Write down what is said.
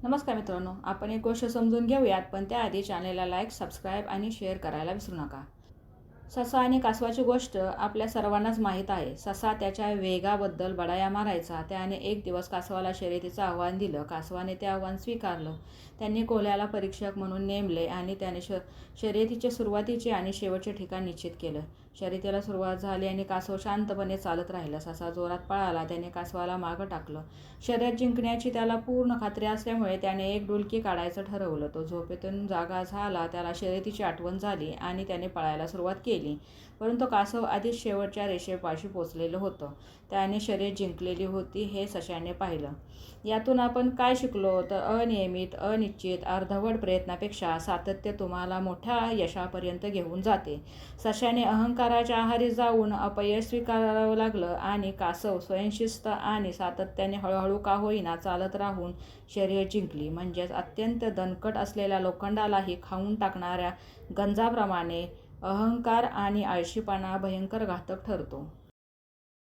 नमस्कार मित्रांनो, आपण एक गोष्ट समजून घेऊयात, पण त्याआधी चॅनलला लाईक, सबस्क्राईब आणि शेअर करायला विसरू नका. ससा आणि कासवाची गोष्ट आपल्या सर्वांनाच माहीत आहे. ससा त्याच्या वेगाबद्दल बडाया मारायचा. त्याने एक दिवस कासवाला शर्यतीचं आव्हान दिलं. कासवाने ते आव्हान स्वीकारलं. त्यांनी कोल्ह्याला परीक्षक म्हणून नेमले आणि त्याने शर्यतीचे सुरुवातीचे आणि शेवटचे ठिकाण निश्चित केलं. शर्यतीला सुरुवात झाली आणि कासव शांतपणे चालत राहिला. ससा जोरात पळाला. त्याने कासवाला मागं टाकलं. शर्यत जिंकण्याची त्याला पूर्ण खात्री असल्यामुळे त्याने एक डुलकी काढायचं ठरवलं. तो झोपेतून जागा झाला. त्याला शर्यतीची आठवण झाली आणि त्याने पळायला सुरुवात केली. परंतु कासव आधीच शेवटच्या रेषेपाशी पोचलेलं होतं. त्याने शर्यत जिंकलेली होती हे सशाने पाहिलं. यातून आपण काय शिकलो तर अनियमित, अनिश्चित, अर्धवट प्रयत्नापेक्षा सातत्य तुम्हाला मोठ्या यशापर्यंत घेऊन जाते. सशाने अहंकाराच्या आहारी जाऊन अपयश स्वीकारावं लागलं आणि कासव स्वयंशिस्त आणि सातत्याने हळूहळू का होईना चालत राहून शर्यत जिंकली. म्हणजेच अत्यंत दणकट असलेल्या लोखंडालाही खाऊन टाकणाऱ्या गंजाप्रमाणे अहंकार आणि आळशीपणा भयंकर घातक ठरतो.